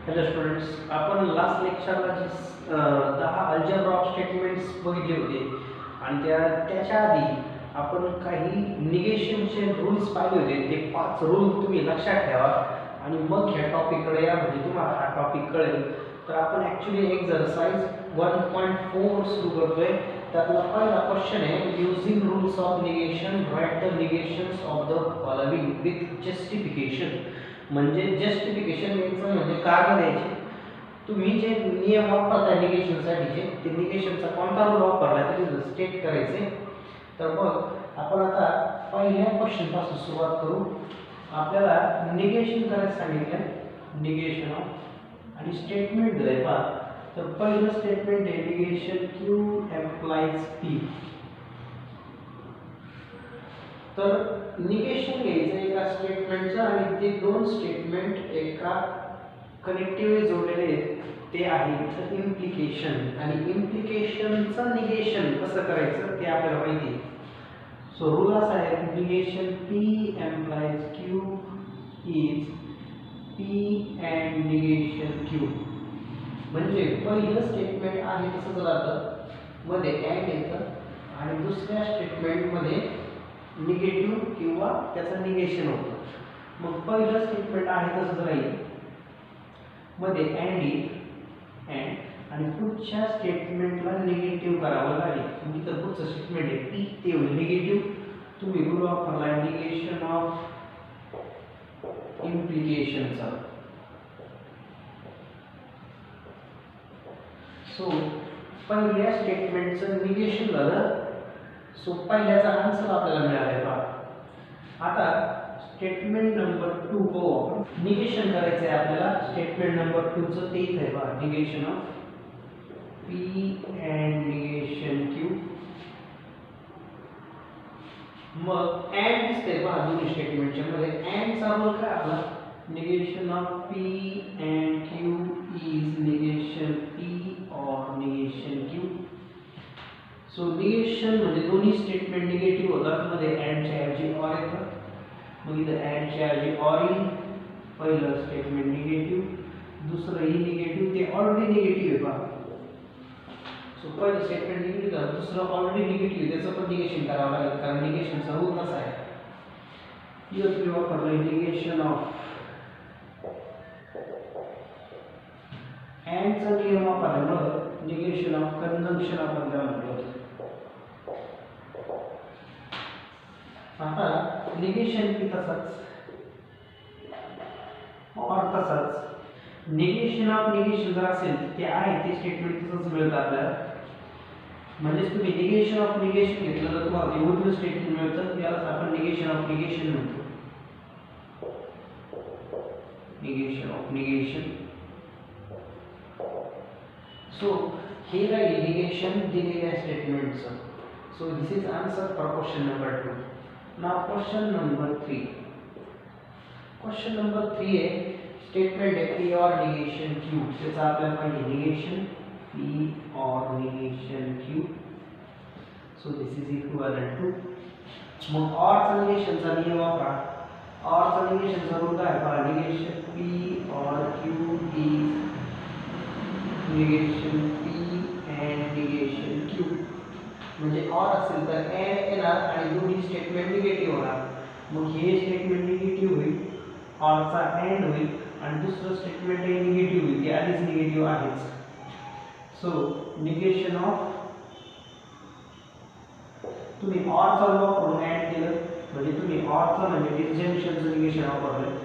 Hello students, आपण last लेक्चरला जी 10 अल्जेब्रा ऑफ स्टेटमेंट्स बघितले होते आणि त्याच्या आधी आपण काही निगेशनचे रूल्स पाहिले होते. ते 5 रूल तुम्ही लक्षात ठेवा आणि मग ह्या टॉपिककडे या, म्हणजे तुम्हाला हा टॉपिक कळेल. तर आपण ॲक्च्युली एक्झरसाइज 1.4 सुरू करतोय. त्यातला पहिला क्वेश्चन आहे, using rules of negation write the negations of the following with justification. म्हणजे जस्टिफिकेशन याचं म्हणजे कारण द्यायचे. तुम्ही जे नियम वापरता निगेशनसाठीचे, ते निगेशनचा कोणता रूल वापरला तरी स्टेट करायचे. तर मग आपण आता पहिल्या क्वेश्चनपासून सुरुवात करू. आपल्याला निगेशन करायचं सांगितलं, निगेशन ऑफ, आणि स्टेटमेंट दिलंय पहा. तर पहिलं स्टेटमेंट आहे निगेशन Q एम्प्लाइज P. तर निगेशन घ्यायचं एका स्टेटमेंटचं आणि ते दोन स्टेटमेंट एका कनेक्टिव्हली जोडलेले आहेत. ते आहे इम्प्लिकेशन, आणि इम्प्लिकेशनचं निगेशन कसं करायचं ते आपल्याला माहिती आहे. सो रूल असा आहे, negation P implies Q is P and negation Q. म्हणजे पहिलं स्टेटमेंट आहे तसंच राहतं, मध्ये अँड येतं, आणि दुसऱ्या स्टेटमेंटमध्ये निगेटिव्ह किंवा त्याचं निगेशन होतं. मग पहिलं स्टेटमेंट आहे तसंच राहील, मध्ये अँड येईल, अँड, आणि पुढच्या स्टेटमेंटला निगेटिव्ह करावं लागेल. म्हणजे तर पुढचं स्टेटमेंट आहे P, ते होईल निगेटिव्ह. तुम्ही रूल वापरला निगेशन ऑफ इम्प्लिकेशनचा. सो पहिल्या स्टेटमेंटचं निगेशन झालं. सो पहिल्याचा आन्सर आपल्याला मिळाला पहा. आता स्टेटमेंट नंबर 2 बघू आपण. निगेशन करायचं आहे आपल्याला स्टेटमेंट नंबर 2 चं. ते इथे आहे पहा, negation of P and negation Q. मग अँड दिसतंय पहा दोन्ही स्टेटमेंटच्या मध्ये. अँडचा रूल काय आपला, negation of P and Q is negation P or negation Q. So negation म्हणजे दोन्ही स्टेटमेंट निगेटिव्ह होतात, मध्ये अँडच्या ऐवजी ऑर येतं. मग इथं अँडच्या ऐवजी ऑर येईल. पहिलं स्टेटमेंट निगेटिव्ह, दुसरंही निगेटिव्ह, ते ऑलरेडी निगेटिव्ह आहे पहा. सो पहिलं स्टेटमेंट निगेटिव्ह झालं, दुसरं ऑलरेडी निगेटिव्ह आहे, त्याचं पण निगेशन करावं लागेल, कारण निगेशनचा रूल कसा आहे. इथं तुम्ही वापरलं निगेशन ऑफ, अँडचा नियम वापरल्यामुळं निगेशन ऑफ कंजंक्शन आपण त्याला म्हटलं होतं. आता निगेशन की तसंच और तसंच निगेशन ऑफ निगेशन जर असेल ते आहे ते स्टेटमेंट तसंच मिळतं आपल्याला. म्हणजे तुम्ही निगेशन ऑफ निगेशन घेतलं तर तुम्हाला ते उरलं स्टेटमेंट मिळतं. यालाच आपण निगेशन ऑफ निगेशन म्हणतो. Negation of negation. सो हे राहील निगेशन दिलेल्या स्टेटमेंटचं. So this is answer for question number 2. Now question number 3. Question number 3 आहे स्टेटमेंट आहे P और निगेशन Q. त्याचा आपल्याला पाहिजे negation P or negation Q. So this is equivalent to. मग ऑरचा निगेशनचा नियम वापरा. ऑरचा निगेशनचा रूल काय पहा, निगेशन P और Q is negation P and negation Q. म्हणजे ऑर असेल तर अँड येणार आणि दोन्ही स्टेटमेंट निगेटिव्ह होणार. मग हे स्टेटमेंट निगेटिव्ह होईल, ऑरचा अँड होईल, आणि दुसरं स्टेटमेंट हे निगेटिव्ह होईल, ते आधीच निगेटिव्ह आहेच. सो निगेशन ऑफ, तुम्ही ऑरचा वापरून अँड केलं म्हणजे तुम्ही ऑरचा म्हणजे डिसजंक्शनचं निगेशन वापरलं.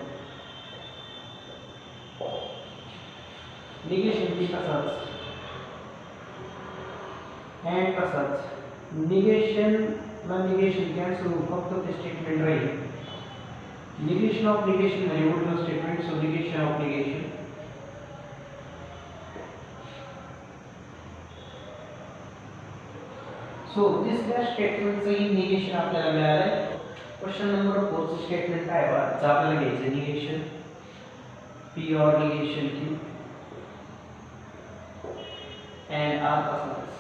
निगेशन की तसाच, अँड तसाच. निगेशनला निगेशन कॅन्सल होऊन फक्त ते स्टेटमेंट राहील. निगेशन ऑफ निगेशन म्हणजे उरलं statement. So negation of negation. So तिसऱ्या स्टेटमेंटचंही निगेशन आपल्याला मिळालंय. क्वेश्चन नंबर 4 चं स्टेटमेंट काय बघा, आपल्याला घ्यायचं negation P or negation Q and R तसाच.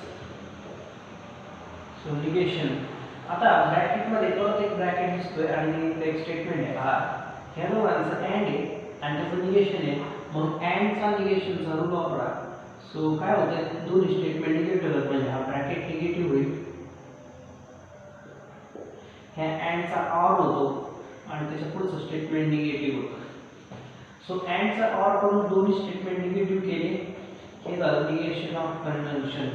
So negation. आता ब्रॅकेट मध्ये परत एक ब्रॅकेट दिसतोय आणि एक स्टेटमेंट आहे R. ह्या दोघांचं अँड आहे आणि त्याचं निगेशन आहे. मग अँडचा निगेशनचा रूल वापरा. सो काय होतं, दोन्ही स्टेटमेंट निगेटिव्ह होतात म्हणजे हा ब्रॅकेट निगेटिव्ह होईल. ह्या अँडचा ऑर होतो आणि त्याच्या पुढचं स्टेटमेंट निगेटिव्ह होतं. सो अँडचा ऑर करून दोन्ही स्टेटमेंट निगेटिव्ह केले, हे झालं निगेशन ऑफ कंजंक्शन.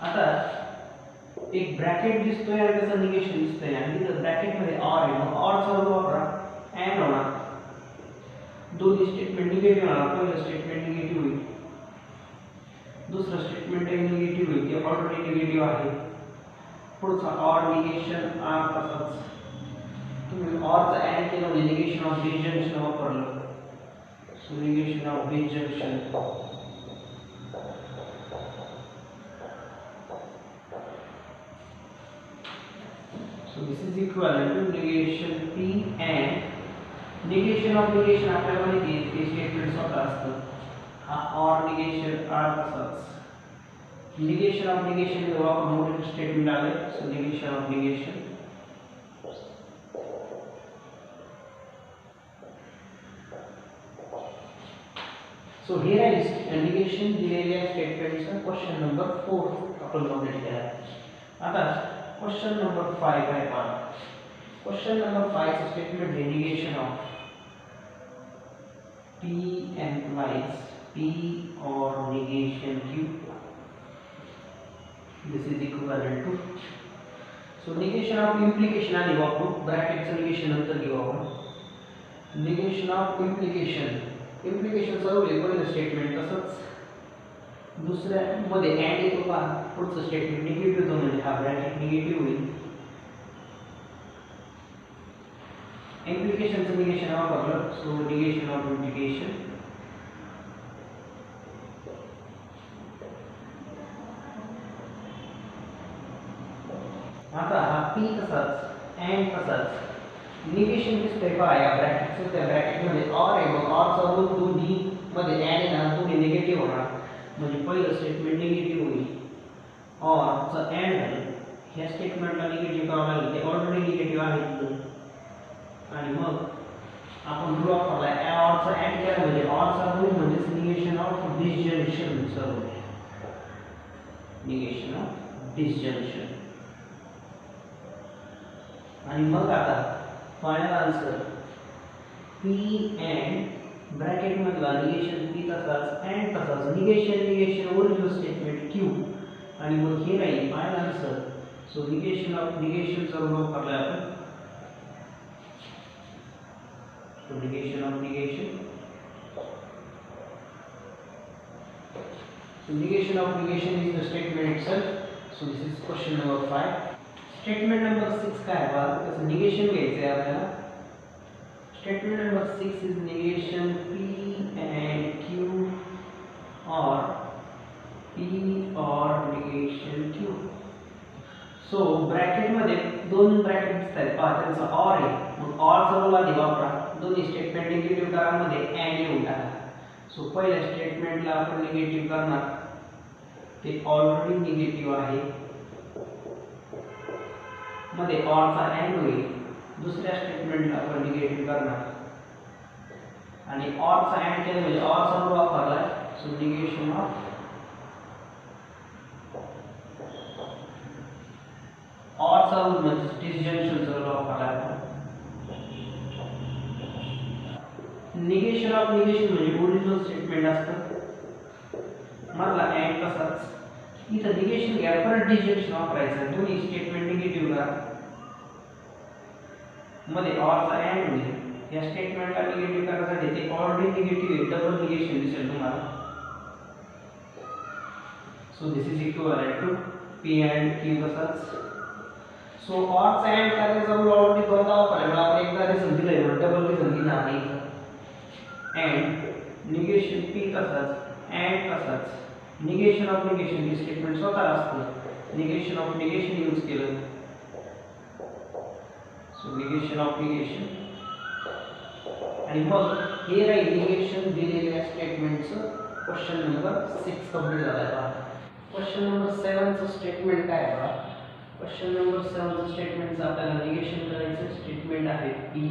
आता एक ब्रॅकेट दिसतोय आणि त्याचं निगेशन दिसतंय आणि तिथं ब्रॅकेटमध्ये ऑर आहे. मग ऑरचा रूल वापरा, अँड होणार, दोन्ही स्टेटमेंट निगेटिव्ह होणार. पहिलं स्टेटमेंट निगेटिव्ह होईल, दुसरं स्टेटमेंट निगेटिव्ह होईल, ते ऑलरेडी निगेटिव्ह आहे. पुढचा ऑर निगेशन आर तसाच. तुम्ही ऑरचा अँड केलं म्हणजे निगेशन ऑफ डिसजंक्शन वापरलं. So negation of disjunction. So this is equivalent to negation P and negation of negation आपल्याला माहिती आहे ते स्टेटमेंट स्वतः असतं. हा और negation R तसाच. negation of negation मध्ये वापरून मोठे स्टेटमेंट आले. So negation of negation. So here is negation दिलेल्या स्टेटमेंटचा क्वेश्चन नंबर 4 आपण कंप्लीट केला. आता क्वेश्चन नंबर 5 आहे पहा. क्वेश्चन नंबर 5 चा स्टेटमेंट आहे negation of P implies P or negation Q. This is equivalent to. So negation of implication आधी वापरू, ब्रॅकेटचं निगेशन नंतर घेऊ आपण. negation of implication. implication चा रूल आहे पहिलं स्टेटमेंट तसंच दुसऱ्या मध्ये अँड येतो का, पुढचं स्टेटमेंट निगेटिव्ह होतं म्हणजे हा ब्रॅकेट निगेटिव्ह होईल. इम्प्लिकेशनचं निगेशन वापरलं. So negation of implication. आता हा पी तसाच अँड तसाच. निगेशन दिसतंय पहा या ब्रॅकेटचं, त्या ब्रॅकेटमध्ये ऑर आहे. मग ऑरचा रूल दोन्ही मध्ये अँड येणार, दोन्ही निगेटिव्ह होणार म्हणजे पहिलं स्टेटमेंट निगेटिव्ह होईल. ऑरचं अँड झालं, ह्या स्टेटमेंटला निगेटिव्ह करावं लागेल, ते ऑलरेडी निगेटिव्ह आहे. आणि मग आपण रूल वापरला ऑरचा अँड केला म्हणजे ऑरचा रूल म्हणजे negation of disjunction. Rule negation of disjunction. आणि मग आता final answer P and bracket मधला निगेशन पी तसाच अँड तसाच, निगेशन ओरिजिनल स्टेटमेंट क्यू आणि मग हे राहील final answer. So negation of निगेशनचा रूल वापरला आपण. So negation of negation. So negation of negation is the statement itself. So this is question number 5. Statement number 6 काय आहे बघा, त्याचं निगेशन घ्यायचं आहे आपल्याला. Statement number 6 is negation P and Q or P or negation Q. So bracket मध्ये दोन bracket दिसतात पहा, त्यांचा ऑर आहे. मग ऑरचा रूल आधी वापरा, दोन्ही स्टेटमेंट निगेटिव्ह करामध्ये अँड येऊन टाका. सो पहिल्या स्टेटमेंटला आपण निगेटिव्ह करणार, ते ऑलरेडी निगेटिव्ह आहे. मध्ये ऑरचा अँड होईल, दुसऱ्या स्टेटमेंटला आपण निगेटिव्ह करणार आणि ऑरचा अँड केलं म्हणजे ऑरचा रूल वापरला. सो निगेशन ऑफ ऑरचा रूल म्हणजे डिसजंक्शनचा रूल वापरला आपण. निगेशन ऑफ निगेशन म्हणजे ओरिजिनल स्टेटमेंट असतं, मधला अँड तसाच. इथं निगेशन घ्या, परत डिसजंक्शन वापरायचं, दोन्ही स्टेटमेंट निगेटिव्ह करा. मध्ये ऑरचा अँड होईल, या स्टेटमेंटला निगेटिव्ह करण्यासाठी ते ऑलरेडी निगेटिव्ह आहे, डबल निगेशन दिसेल तुम्हाला. So this is equivalent to P and Q तसाच. सो ऑरचा अँड करायचा रूल ऑलरेडी दोनदा वापरला, आपण एकदा रिझन दिलंय म्हणून डबल रिझन दिला नाही. अँड निगेशन पी तसाच अँड तसाच. निगेशन ऑफ निगेशन हे स्टेटमेंट स्वतः असतं, निगेशन ऑफ निगेशन यूज केलं. सो निगेशन ऑफ निगेशन आणि मग हे राहील निगेशन दिलेल्या स्टेटमेंटचं. क्वेश्चन नंबर 6 कंप्लीट झाला आहे. क्वेश्चन नंबर 7 चं स्टेटमेंट काय आहे? क्वेश्चन नंबर 7 स्टेटमेंटचं आपल्याला निगेशन करायचं. स्टेटमेंट आहे P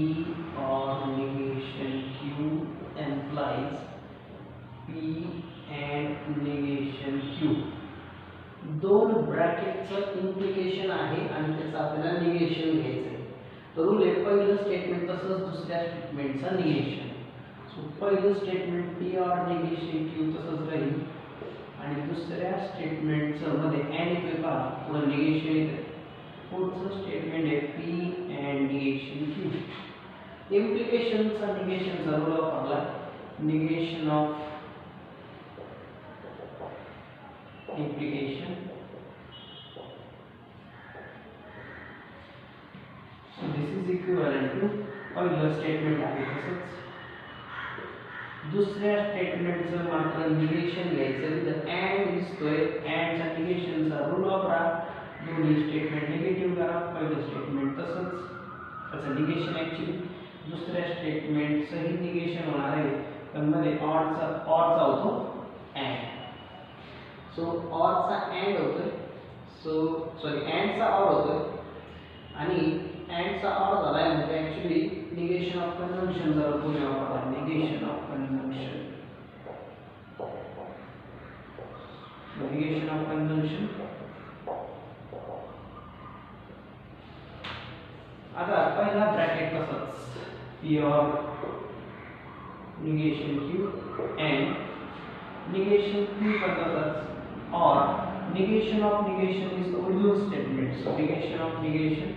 or negation Q implies P and negation Q. दोन ब्रॅकेटचं इम्प्लिकेशन आहे आणि त्याचं आपल्याला निगेशन घ्यायचं आहे. रूल आहे पहिलं स्टेटमेंट तसंच दुसऱ्या स्टेटमेंटचा निगेशन. सो पहिलं statement P or negation Q तसंच राहील आणि दुसऱ्या स्टेटमेंटचं मध्ये अँड येतोय पहा, पुढे निगेशन येते. पुढचं स्टेटमेंट आहे P and negation Q. इम्प्लिकेशनचा निगेशनचा रूल वापरला. Negation of implication. So this is equivalent to पहिलं स्टेटमेंट आहे तसंच दुसऱ्या स्टेटमेंटचं मात्र निगेशन घ्यायचं. विथ अँड दिसतोय, अँडचा निगेशनचा रूल वापरा. दोन्ही स्टेटमेंट निगेटिव्ह करा. पहिलं स्टेटमेंट तसंच त्याचं निगेशन ॲक्च्युली दुसऱ्या स्टेटमेंटचंही निगेशन होणार आहे, पण मध्ये ऑरचा होतो अँड. सो ऑरचा अँड होतोय, अँडचा ऑर होतोय आणि अँडचा ऑर झालाय म्हणजे ॲक्च्युली निगेशन ऑफ कन्व्हेन्शन जर पुणे वापरला. Negation of convention, negation of convention. आता पहिला ब्रॅकेट तसंच P or negation Q and negation Q पण तसंच or negation of negation is the original statement. So negation of negation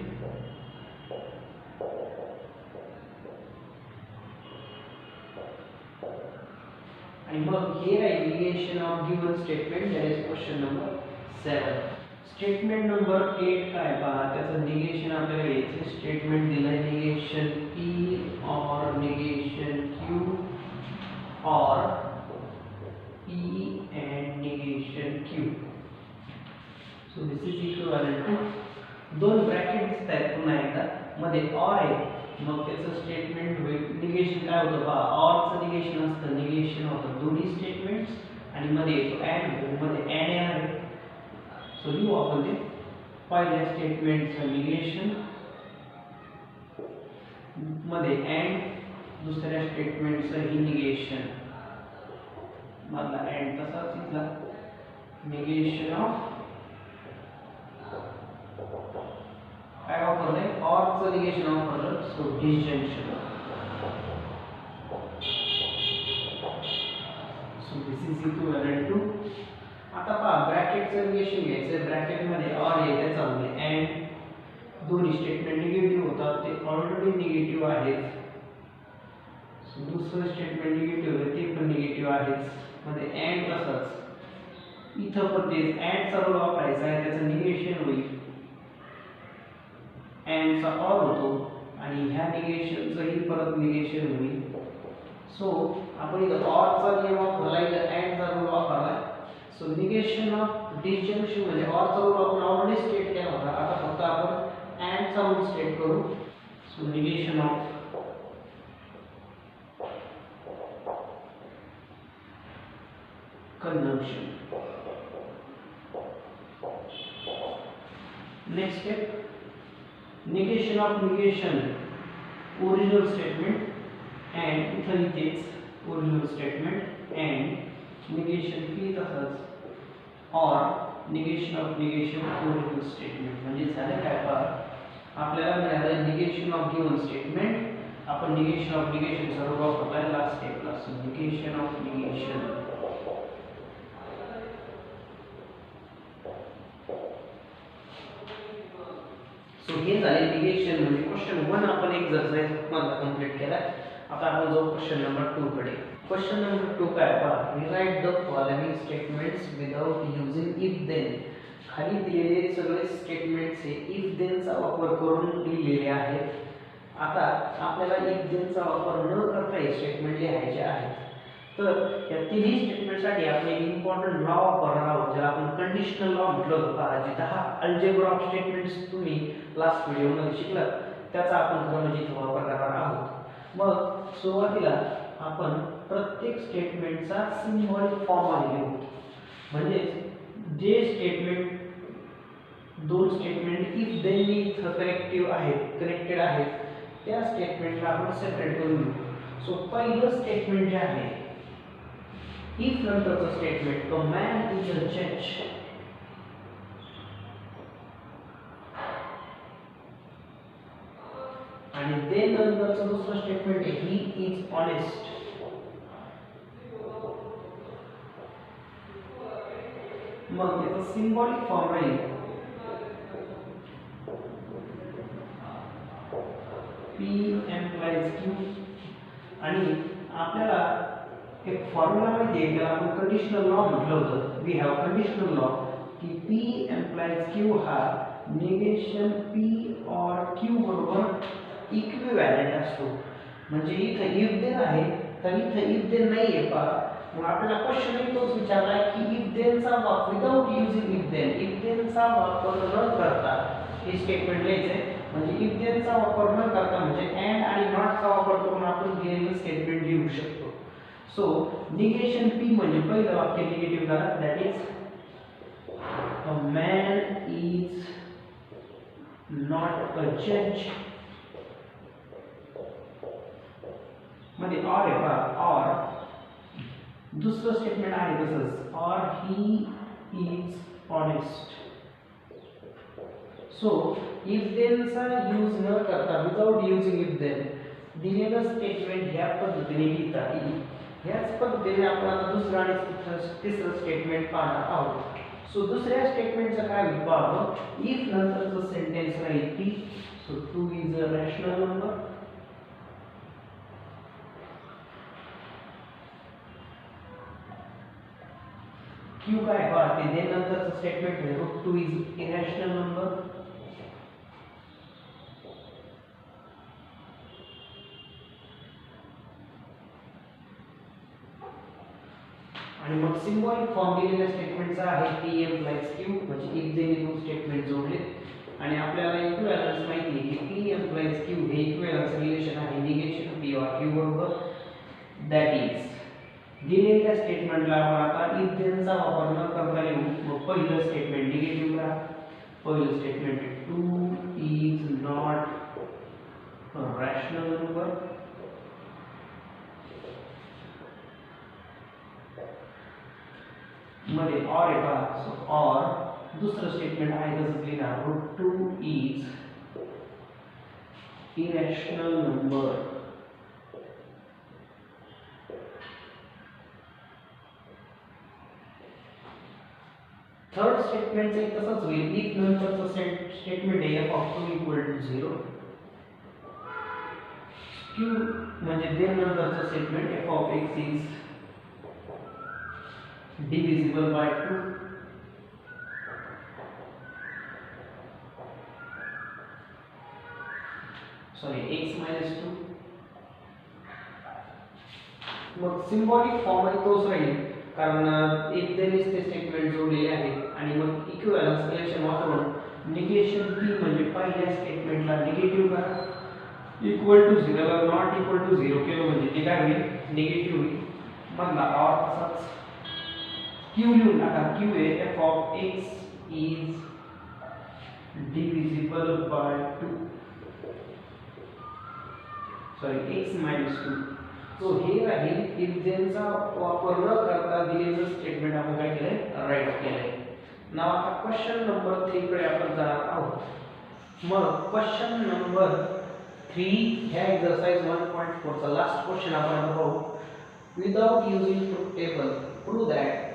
आणि मग here आहे negation of given statement. that is question number 7. Statement number 8 काय पहा, त्याचं negation आपल्याला घ्यायचं. स्टेटमेंट दिलंय negation P or negation Q or P and negation Q. So this is equivalent to दोन ब्रॅकेट दिसत आहेत पुन्हा एकदा, मध्ये ऑर आहे. मग त्याचं स्टेटमेंट होईल निगेशन काय होतं पहा, ऑरचं निगेशन असतं, निगेशन होतं दोन्ही स्टेटमेंट्स आणि मध्ये येतो अँड, मध्ये अँड येणार आहे. सो लिहू आपण ते पहिल्या स्टेटमेंटचं निगेशन मध्ये अँड, दुसऱ्या स्टेटमेंटचं ही निगेशन मधला अँड तसाच इथला निगेशन ऑफ काय वापरलंय, ऑरचं निगेशन वापरलं. So disjunction. So this is equivalent to. आता पहा ब्रॅकेटचं निगेशन घ्यायचं. ब्रॅकेटमध्ये ऑर आहे त्याचा म्हणजे अँड, दोन्ही स्टेटमेंट निगेटिव्ह होतात, ते ऑलरेडी निगेटिव्ह आहेत. सो दुसरं स्टेटमेंट निगेटिव्ह आहे, ते पण निगेटिव्ह आहेच. मध्ये अँड तसंच इथं पण तेच अँडचा रूल वापरायचा आहे, त्याचं निगेशन होईल. अँडचा ऑर होतो आणि ह्या निगेशनचंही परत निगेशन होईल. सो आपण इथं ऑरचा नियम वापरला, इथं अँडचा रूल वापरला. सो निगेशन ऑफ डिसजंक्शन म्हणजे ऑरचा रूल आपण ऑलरेडी स्टेट केला होता, आता फक्त आपण अँडचा रूल स्टेट करू. So negation of conjunction. Next step, negation of negation, original statement and इथं इथेच original statement and negation P तसंच or negation of negation original statement. म्हणजे झालं काय पहा, आपल्याला मिळालं negation of given statement. आपण negation of negation सर्व वापरलाय लास्ट स्टेपला. So negation of negation. So हे झाले निगेशन म्हणजे क्वेश्चन 1 आपण एक्सरसाइज मध्ये कंप्लीट केला. आता आपण जाऊ क्वेश्चन नंबर 2 कडे. क्वेश्चन नंबर 2 काय पहा, rewrite the following statements without using if then. खाली दिलेले सगळे स्टेटमेंट्स हे इफ देन चा वापर करून लिहिलेले आहेत. आता आपल्याला इफ देन चा वापर न करता हे स्टेटमेंट लिहायचे आहेत. तर या तिन्ही स्टेटमेंटसाठी आपण एक इम्पॉर्टंट लॉ वापरणार आहोत, ज्याला आपण कंडिशनल लॉ म्हटलं होतं. जे 10 अल्जेब्रा ऑफ स्टेटमेंट्स तुम्ही लास्ट व्हिडिओमध्ये शिकलात, त्याचा आपण खरं म्हणजे इथे वापर करणार आहोत. मग सुरुवातीला आपण प्रत्येक स्टेटमेंटचा सिम्बॉलिक फॉर्म लिहू. म्हणजे जे स्टेटमेंट दोन स्टेटमेंट इफ देन इथं कनेक्टेड आहेत त्या स्टेटमेंटला आपण सेपरेट करून घेऊ. सो पहिलं स्टेटमेंट जे आहे इफ नंतरचं statement a man is a जज आणि देन नंतरचं दुसरं स्टेटमेंट आहे ही इज ऑनेस्ट. मग याचा सिम्बॉलिक फॉर्म राहील P implies Q आणि आपल्याला एक फॉर्म्युला माहिती आहे त्याला आपण कंडिशनल लॉ म्हटलं होतं. वी हॅव कंडिशनल लॉ की P implies Q हा निगेशन P और Q बरोबर इक्विव्हॅलेंट असतो. म्हणजे इथं इफ देन आहे तर इथं इफ देन नाही आहे पहा. मग आपल्याला क्वेश्चन तोच विचारला की इफ देनचा वापर विदाउट युजिंग इफ देनचा वापर न करता हे स्टेटमेंट लिहायचे. म्हणजे इफ देनचा वापर न करता म्हणजे अँड आणि नॉटचा वापर करून आपण दिलेलं स्टेटमेंट लिहू शकतो. सो निगेशन P म्हणजे पहिलं वाक्य निगेटिव्ह करा that is a man is not a जज. मध्ये ऑर आहे पहा ऑर दुसरं स्टेटमेंट आहे तसंच or he is honest. So if देनचा यूज न करता विदाउट युजिंग इफ देन दिलेलं स्टेटमेंट ह्या पद्धतीने लिहिता येईल. ह्याच पद्धतीने आपण आता दुसरं आणि तिसरं स्टेटमेंट पाहणार आहोत. सो दुसऱ्या स्टेटमेंटचं काय होईल पहा. इफ नंतरचं सेंटेन्स राहील T. So 2 is a rational number. Q काय पहा ते देन नंतरचं स्टेटमेंट आहे √2 इज इरॅशनल नंबर. आणि मग सिम्बॉलिक फॉर्म दिलेल्या स्टेटमेंटचा आहे P implies Q म्हणजे इफ देन दोन स्टेटमेंट जोडले आणि आपल्याला इक्विव्हॅलन्स माहिती आहे की P implies Q हे इक्विव्हॅलन्स रिलेशन आहे निगेशन P और Q बरोबर. दॅट इज दिलेल्या स्टेटमेंटला आपण आता इफ देनचा वापर न करता लिहू. मग पहिलं स्टेटमेंट निगेटिव्ह करा. पहिलं statement 2 is not a rational number. मध्ये और आहे पहा. सो और दुसरं स्टेटमेंट आहे तसंच लिहिणार √2 इज इरॅशनल नंबर. थर्ड स्टेटमेंटचं एक तसंच होईल. इफ नंतरचं स्टेटमेंट आहे f of 2 equal to 0. Q म्हणजे देन नंतरचं statement f of x is divisible by 2. Sorry x minus 2. मग सिम्बॉलिक फॉर्म तोच राहील कारण इफ देन इज ते स्टेटमेंट जोडलेले आहे आणि मग इक्विव्हॅलन्स रिलेशन वापरून निगेशन P म्हणजे पहिल्या स्टेटमेंटला निगेटिव्ह करा. इक्वल टू 0 ला नॉट इक्वल टू 0 केलं म्हणजे ते काय होईल निगेटिव्ह होईल. मधला और तसाच Q लिहून टाका. Q हे f of x is divisible by 2. Sorry x minus 2. So हे राहील इफ देनचा वापर न करता दिलेलं स्टेटमेंट आपण काय केलंय राईट केलंय. नाव आता क्वेश्चन नंबर 3 कडे आपण जाणार आहोत. मग क्वेश्चन नंबर 3 ह्या एक्सरसाइज 1.4 चा लास्ट क्वेश्चन आपण आता पाहू. Without using truth table prove that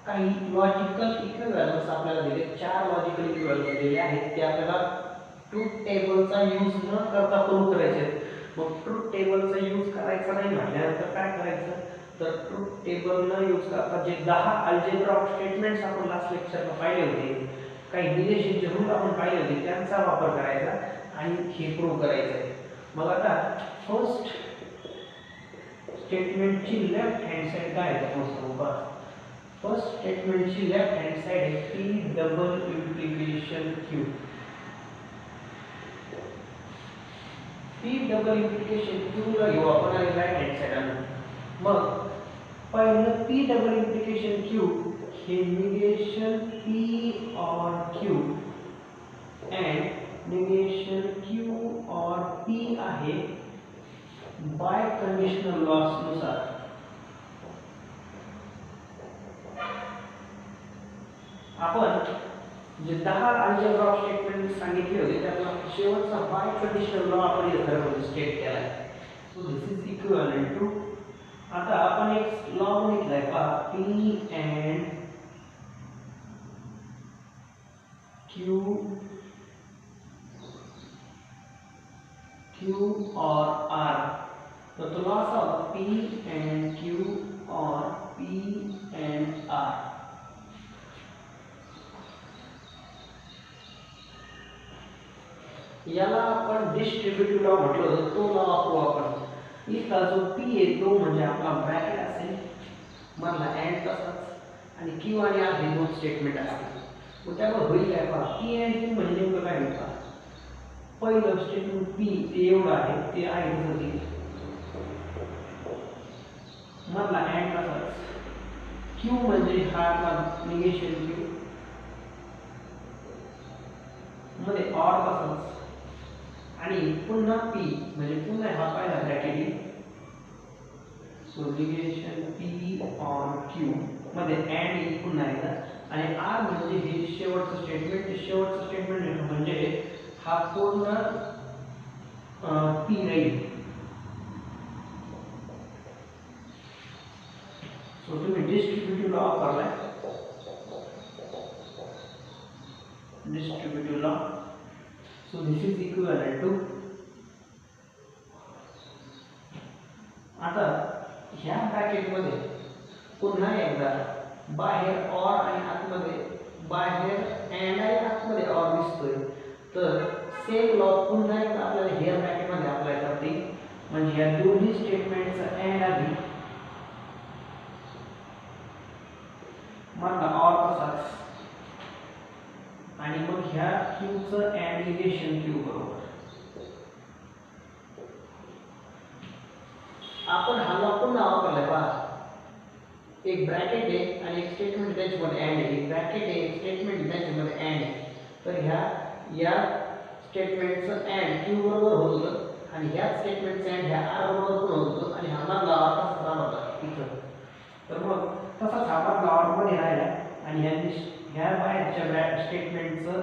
काही लॉजिकल इक्विव्हॅलन्स आपल्याला दिले. 4 लॉजिकल इक्विव्हॅलन्स दिले आहेत ते आपल्याला ट्रुथ टेबलचा यूज न करता प्रूव्ह करायचे आहेत. मग ट्रुथ टेबलचा यूज करायचा नाही म्हटल्यानंतर काय करायचं तर ट्रुथ टेबल न यूज करता जे 10 अल्जेब्रा ऑफ स्टेटमेंट्स आपण लास्ट लेक्चरला पाहिले होते काही निगेशनचे रूल आपण पाहिले होते त्यांचा वापर करायचा आणि हे प्रूव्ह करायचं आहे. मग आता फर्स्ट स्टेटमेंटची लेफ्ट हँड साइड काय आहे आपण सांगू. फर्स्ट स्टेटमेंटची लेफ्ट हँड साइड आहे P double implication Q. P double implication Q ला घेऊ आपण आणि राइट हँड साइड आणू. मग पहिलं P डबल इम्प्लिकेशन Q हे निगेशन P और Q and negation Q or P आहे बाय कंडिशनल लॉस नुसार. आपण जे 10 अल्जेब्रा ऑफ स्टेटमेंट सांगितले होते त्यातला शेवटचा बाय कंडिशनल लॉ आपण इथे खरं स्टेट केला आहे. So this is equivalent to, आता आपण एक लॉ बघितलाय पहा, P and Q or R. तो लॉ असा होता P and Q or P and R. याला आपण डिस्ट्रीब्युटिव्ह लॉ म्हटलं होतं, तो लॉ वापरू आपण. इथला जो P आहे तो म्हणजे आपला ब्रॅकेट असेल मधला अँड तसाच आणि Q आणि R हे दोन स्टेटमेंट असतील. मग त्यामुळे होईल काय पहा, P अँड Q म्हणजे नेमकं काय होतं. पहिलं स्टेटमेंट P ते एवढं आहे, ते आहे तसंच येईल, मधला अँड तसाच. Q म्हणजे हा आपला निगेशन Q मध्ये ऑर तसाच आणि पुन्हा P म्हणजे पुन्हा हा पहिला ब्रॅकेट येईल. So negation P on Q मध्ये अँड येईल पुन्हा एकदा आणि R म्हणजे हे शेवटचं स्टेटमेंट म्हणजे हा पूर्ण P राहील. सो तुम्ही डिस्ट्रीब्युटिव्ह लॉ वापरलाय, distributive law. So this is equivalent to, आता ह्या ब्रॅकेट मध्ये पुन्हा एकदा बाहेर ऑर आणि आतमध्ये बाहेर अँड आणि आतमध्ये ऑर दिसतोय, तर सेम लॉ पुन्हा एकदा आपल्याला ह्या ब्रॅकेट मध्ये अप्लाय करते. म्हणजे या दोन्ही स्टेटमेंटचा अँड आधी मधला ऑर तसाच आणि मग ह्या Q चं अँड निगेशन Q बरोबर. आपण हा लॉ पुन्हा वापरलाय पहा, एक ब्रॅकेट आहे आणि एक स्टेटमेंट त्याच्यामध्ये अँड आहे, एक ब्रॅकेट आहे एक स्टेटमेंट त्याच्यामध्ये अँड आहे. तर या स्टेटमेंटचं अँड Q बरोबर होत होतं आणि ह्या स्टेटमेंटचं अँड ह्या R बरोबर पण होत होतं आणि हा मधला ऑर तसाच राहत होता इथं. तर मग तसाच हा मधला ऑर मध्ये राहिला आणि ह्या बाहेरच्या स्टेटमेंटचं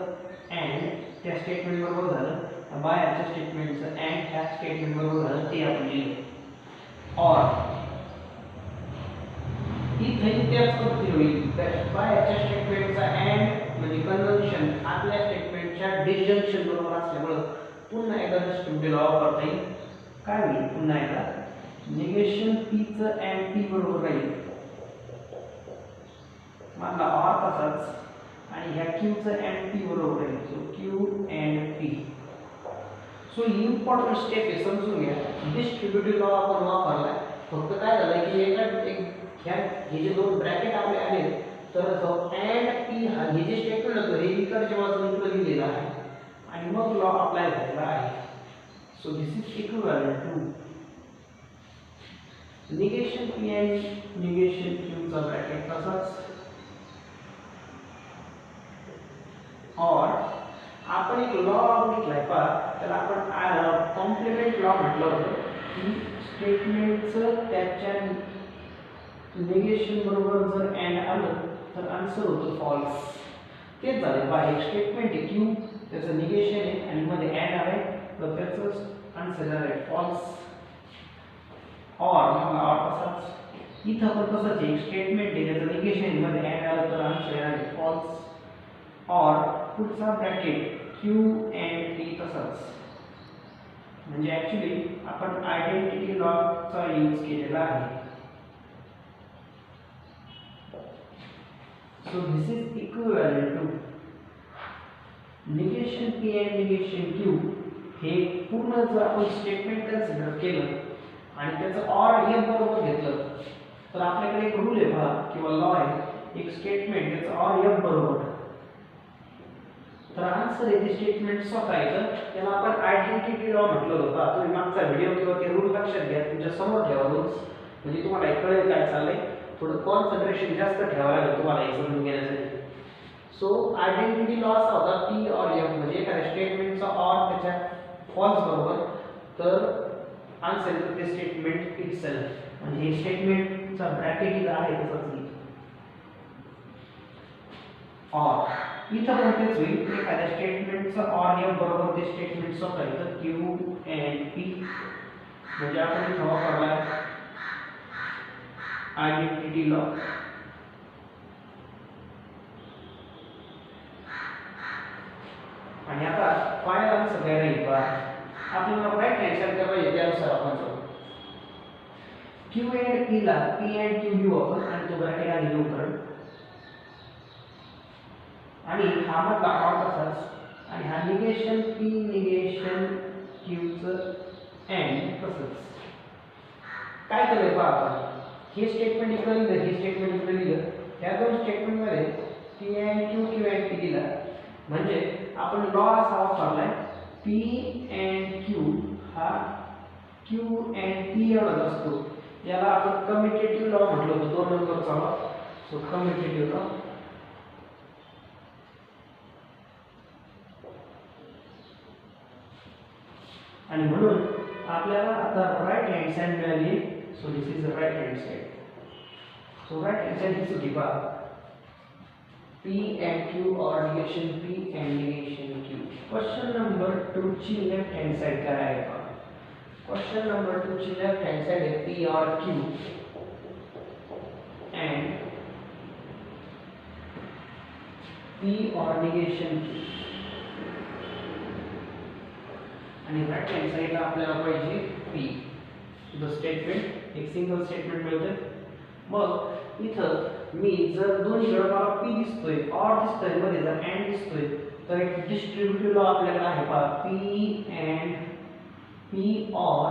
अँड त्या स्टेटमेंट बरोबर झालं, बाहेरच्या स्टेटमेंटचं अँड ह्या स्टेटमेंट बरोबर झालं, ते आपण लिहिलं. और इथेही त्याच पद्धतीने होईल, बाहेरच्या स्टेटमेंटचा अँड म्हणजे कन्व्हर्शन आतल्या स्टेटमेंटच्या डिसजंक्शन बरोबर असल्यामुळं पुन्हा एकदा डिस्ट्रीब्युटिव्ह लॉ वापरता येईल. काय होईल, पुन्हा एकदा निगेशन P चं अँड P बरोबर राहील, मधला ऑर तसाच आणि ह्या Q चं अँड P बरोबर राहील. So Q and P. So important step आहे, समजून घ्या. डिस्ट्रीब्युटिव्ह लॉ आपण वापरलाय, फक्त काय झालं की हे जे दोन ब्रॅकेट आपले आले तर जो अँड P हा हे जे स्टेटमेंट होतं हे इकडच्या बाजूने इकडे लिहिलेलं आहे आणि मग लॉ अप्लाय झालेला आहे. So this is equivalent to negation P and negation Q चा ब्रॅकेट तसाच. और आपण एक लॉ बघितलाय पहा, त्याला आपण कॉम्प्लिमेंट लॉ म्हटलं होतं की स्टेटमेंटचं त्याच्या निगेशन बरोबर जर अँड आलं तर आन्सर होतं फॉल्स. तेच झालं पहा, एक स्टेटमेंट आहे Q, त्याचं निगेशन आहे आणि मध्ये अँड आहे तर त्याचं आन्सर झालं फॉल्स. और मला तसाच इथं पण तसंच एक स्टेटमेंट आहे त्याचं निगेशन मध्ये अँड आलं तर आन्सर आहे फॉल्स. और पुढचा ब्रॅकेट Q अँड P तसाच. म्हणजे ऍक्च्युली आपण आयडेंटिटी लॉचा यूज केलेला आहे. So this is equivalent to negation P and negation Q. हे पूर्ण जर आपण स्टेटमेंट कन्सिडर केलं आणि त्याचं ऑर M बरोबर घेतलं तर आपल्याकडे एक रूल आहे पहा किंवा लॉ आहे, एक स्टेटमेंट त्याचं ऑर M बरोबर तर आन्सर आहे ते स्टेटमेंट स्वतः येतं. त्याला आपण आयडेंटिटी लॉ म्हटलं होतं. तुम्ही मागचा व्हिडिओ किंवा ते रूल लक्षात घ्या, तुमच्या समोर ठेवा रूल्स, म्हणजे तुम्हाला कळेल काय चाललंय. थोडं कॉन्सन्ट्रेशन जास्त ठेवावं लागेल तुम्हाला हे समजून घेण्यासाठी. सो आयडेंटिटी लॉ असा होता पी और एम म्हणजे एखाद्या स्टेटमेंटचा ऑर त्याच्या फॉल्स बरोबर तर आन्सर येतो ते स्टेटमेंट इटसेल्फ म्हणजे हे स्टेटमेंटचा ब्रॅकेट इथं आहे तसंच और इथं पण तेच होईल एखाद्या स्टेटमेंटचा ऑर एम बरोबर ते स्टेटमेंट स्वतः येतं क्यू एंड पी म्हणजे आपण इथं वापरला आयडेंटिटी लॉ आणि आता फायनल आन्सर काय राहील बा आपल्याला राईट हँड साइड काय पाहिजे त्यानुसार आपण जाऊ क्यू एंड पी ला पी एंड क्यू घेऊ आपण आणि तो ब्रॅकेट आधी घेऊ करून आणि हा मधला ऑर तसाच आणि हा निगेशन पी निगेशन क्यू चं एंड तसंच काय केलंय पहा आपण हे स्टेटमेंट इकडे लिहिलं हे स्टेटमेंट इकडे लिहिलं ह्या दोन स्टेटमेंट मध्ये P end Q end P दिला म्हणजे आपण लॉ असा वापरलाय पी एंड क्यू हा क्यू एंड पी एवढाच असतो याला आपण कम्युटेटिव्ह लॉ म्हटलं होतं 2 नंबरचा लॉ सो कम्युटेटिव्ह लॉ आणि म्हणून आपल्याला आता राईट हँड साइड मिळाली so this is the right hand side so right hand side this होती पहा P and Q or negation P and negation Q. Question number 2 ची left hand side काय आहे पहा Question number 2 ची left hand side आहे P or Q and P or negation Q आणि right hand साइडला आपल्याला पाहिजे P द स्टेटमेंट एक सिंगल स्टेटमेंट मिळते मग इथं मी जर दोन्हीकडे मला P दिसतोय और दिसतोय मध्ये जर अँड दिसतोय तर एक डिस्ट्रीब्युटिव्ह लॉ आपल्याकडे आहे पहा P अँड P और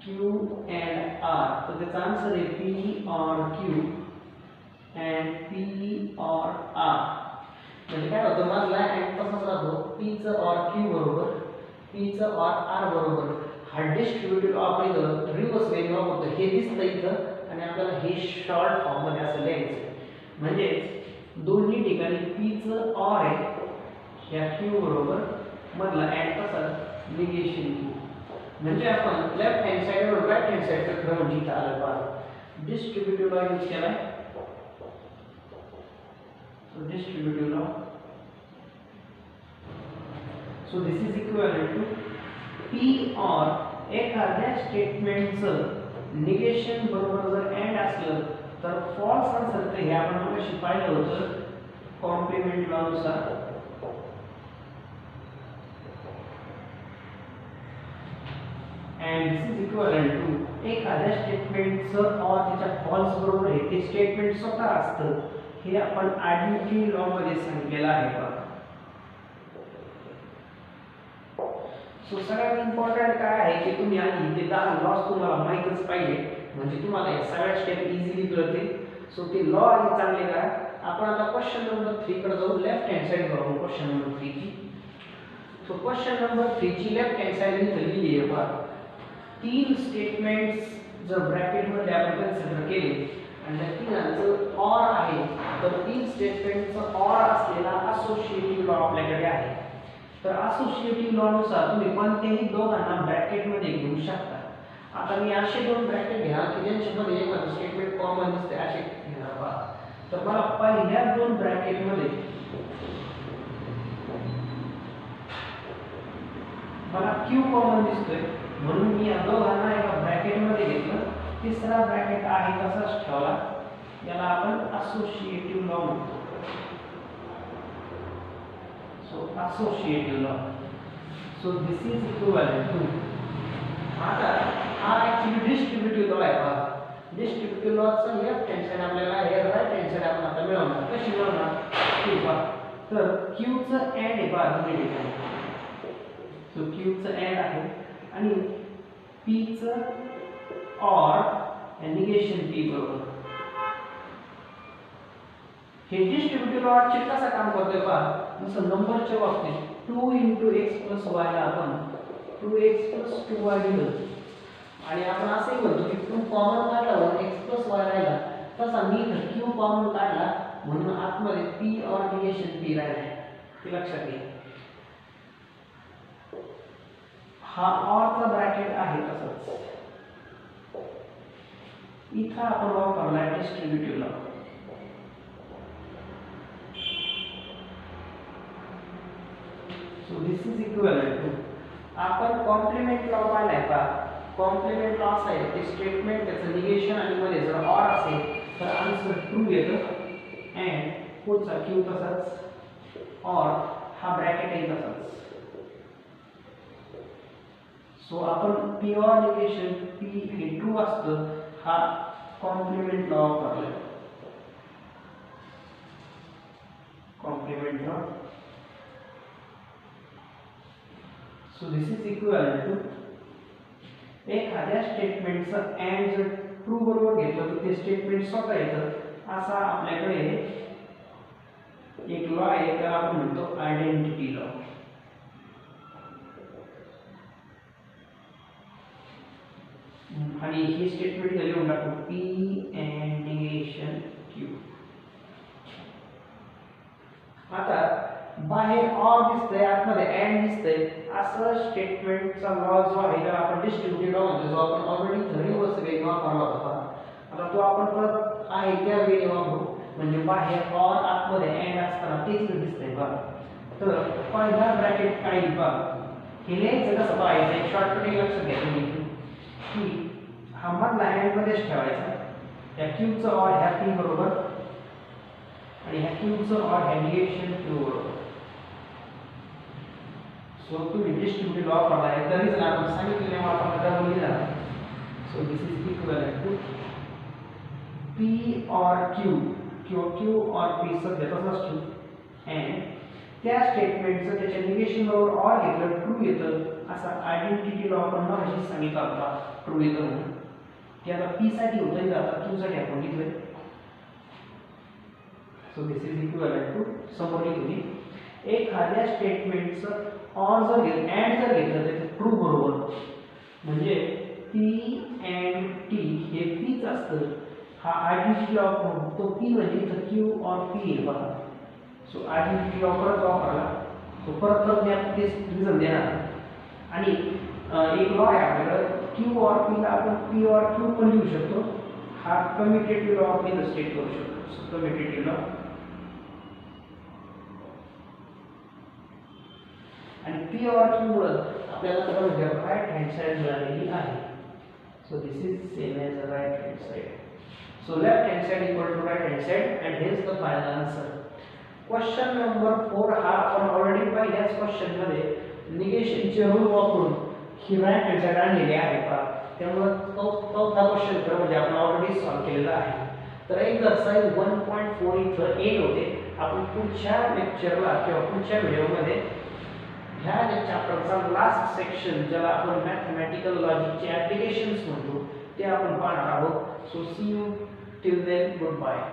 Q अँड R तर त्याचा आन्सर आहे P और Q अँड P और R म्हणजे काय होतं माझला अँड तसाच राहतो P चं और Q बरोबर P चं और R बरोबर हा डिस्ट्रीब्युटिव्ह लॉ आपण इथं रिव्हर्स वेने वापरतो हे दिसतं इथं आणि आपल्याला हे शॉर्ट फॉर्म मध्ये असं लिहायचं म्हणजे दोन्ही ठिकाणी P चं और आहे या Q बरोबर मधला अँड तसा निगेशन Q म्हणजे आपण लेफ्ट हँड साइड वर राईट हँड साइड कडे क्रम जिथं आलं पहा डिस्ट्रीब्युटिव्ह लॉ यूज केलाय so distributive law so this is equivalent to P or एखाद्या स्टेटमेंटचं निगेशन बरोबर जर एंड असलं तर फॉल्स आन्सर ते हे आपण मगाशी पाहिलं होतं कॉम्प्लिमेंट लॉ नुसार and this is equivalent to एखाद्या स्टेटमेंटचं और त्याच्या फॉल्स बरोबर आहे ते स्टेटमेंट स्वतः असतं हे आपण आयडेंटिटी लॉ मध्ये सांगितलेलं आहे बघा सो सगळ्यात इम्पॉर्टंट काय आहे की तुम्ही आधी ते 10 लॉज तुम्हाला माहितच पाहिजे म्हणजे तुम्हाला हे सगळ्या स्टेप इझिली कळतील सो ते लॉ आधी चांगले करा आपण आता क्वेश्चन नंबर 3 कडे जाऊ लेफ्ट हँड साइड बघू क्वेश्चन नंबर 3 ची सो क्वेश्चन नंबर 3 ची लेफ्ट हँड साइड इथे लिहिली आहे बघा तीन स्टेटमेंट्स जर ब्रॅकेट मध्ये आपण कन्सिडर केले आणि त्या तीनांचं और आहे तर तीन स्टेटमेंटचं और असलेला असोसिएटिव्ह लॉ आपल्याकडे आहे तर असोसिएटिव्ह लॉ नुसार तुम्ही कोणत्याही दोघांना ब्रॅकेट मध्ये घेऊ शकता आता मी असे दोन ब्रॅकेट घ्या की ज्यांच्यामध्ये एखादं स्टेटमेंट कॉमन दिसते असे घेणार पहा तर मला पहिल्या दोन ब्रॅकेट मध्ये मला Q कॉमन दिसतोय म्हणून मी या दोघांना एका ब्रॅकेट मध्ये घेतलं तिसरा ब्रॅकेट आहे तसाच ठेवला याला आपण असोसिएटिव्ह लॉ म्हणतो so associative law so this is equivalent to आता हा ऍक्च्युअली डिस्ट्रीब्युटिव्ह लॉ आहे पहा डिस्ट्रीब्युटिव्ह लॉ चा लेफ्ट हँड साइड आपल्याला आहे राईट हँड साइड आपण आता मिळवणार कशी मिळवणार Q पहा तर Q चं अँड आहे पहा दोन्ही ठिकाणी सो Q चं अँड आहे आणि P चं और निगेशन P बरोबर हे डिस्ट्रीब्युटिव्ह लॉ चे कसं काम करतोय पहा जसं नंबरच्या बाबतीत 2 * x + y ला आपण 2x + 2y लिहिलं आणि आपण असंही म्हणतो की 2 कॉमन काढल्यावर x + y राहिला तसा मी इथं Q कॉमन काढला म्हणून आतमध्ये पी ऑर निगेशन पी राहिलाय, ते लक्षात घ्या. हा ऑरचा ब्रॅकेट आहे तसंच. इथं आपण वापरला distributive law. So this is equivalent to, आपण कॉम्प्लिमेंट लॉ पाहिलाय का? कॉम्प्लिमेंट लॉ असा आहे ते स्टेटमेंट त्याचं निगेशन आणि मध्ये जर ऑर असेल तर आन्सर ट्रू येतं, अँड पुढचा क्यू तसाच, ऑर हा ब्रॅकेट आहे तसाच. सो आपण पी ऑर निगेशन पी हे ट्रू असतं, हा कॉम्प्लिमेंट लॉ वापरला. Complement law. So this is equivalent to, एखाद्या स्टेटमेंटचं अँड जर ट्रू बरोबर घेतलं तर ते स्टेटमेंट स्वतः येतं. असा आपल्याकडे एक लॉ आहे, त्याला आपण म्हणतो आयडेंटिटी लॉ. आणि ही स्टेटमेंट लिहून टाकू पी अँड निगेशन क्यू. आता बाहेर ऑर दिसतंय, आतमध्ये अँड दिसतंय, असं स्टेटमेंटचा लॉ जो आहे त्याला आपण डिस्ट्रीब्युटिव्ह लॉ म्हणतो, जो आपण ऑलरेडी थर्ड वर्ष वेगळा वापरला होता. आता तो आपण परत आहे त्या वेळी वापरू, म्हणजे बाहेर ऑर आतमध्ये अँड असताना तेच दिसतंय बघा. तर पहिला ब्रॅकेट काय बघा, हे लिहायचं कसं पाहायचं, एक शॉर्टकट लक्षात घ्या तुम्ही की हा मधला अँड मध्येच ठेवायचा. या क्यूबचं ऑर ह्या पी बरोबर आणि ह्या क्यूबचं ऑर ह्या निगेशन क्यू बरोबर. सो तुम्ही डिस्ट्रीब्युटिव्ह लॉ वापरलाय तरी जर आपण सांगितलेले आपण डबल लिहिला. So this is equivalent to P or Q किंवा क्यू ऑर पी सध्या तसंच ठेवू, अँड त्या स्टेटमेंटचं त्याच्या निगेशन बरोबर ऑर घेतलं ट्रू येतं. असा आयडेंटिटी लॉ आपण मगाशी सांगितला होता ट्रू येतं म्हणून. ते आता पी साठी होतंय, आता क्यू साठी आपण लिहितोय. So this is equivalent to, समोर लिहिली एखाद्या स्टेटमेंटचं ऑर जर घेतलं अँड जर घेतलं तर ट्रू बरोबर, म्हणजे पी अँड टी हे पीच असतं. हा आयडेंटिटी लॉ तो पी म्हणजे इथं क्यू ऑर पी आहे बघा. सो आयडेंटिटी लॉ परत वापरला, तो परत मी आता तेच रिझन देणार. आणि एक लॉ आहे आपल्याकडे, क्यू ऑर पीला आपण पी ऑर क्यू पण लिहू शकतो. हा कम्युटेटिव्ह लॉ आपण इथं स्टेट करू शकतो. So commutative law. आणि पी ऑर क्यू मुळे आपल्याला म्हणजे राईट हँड साइड मिळालेली आहे. So this is same as right hand side. So left hand side equal to right hand side, and has the final answer. Question number 4 हा आपण already पहिल्याच question मध्ये निगेशनचे rule वापरून ही राईट हँड साइड आणलेली आहे का, त्यामुळे चौथा क्वेश्चन तर म्हणजे आपण ऑलरेडी सॉल्व्ह केलेला आहे. तर एक्सरसाइज 1.4 इथं एंड होते. आपण पुढच्या लेक्चरला किंवा पुढच्या व्हिडिओमध्ये ह्या चॅप्टरचा लास्ट सेक्शन ज्याला आपण मॅथमॅटिकल लॉजिकचे ॲप्लिकेशन्स म्हणतो ते आपण पाहणार आहोत. So see you till then, good bye.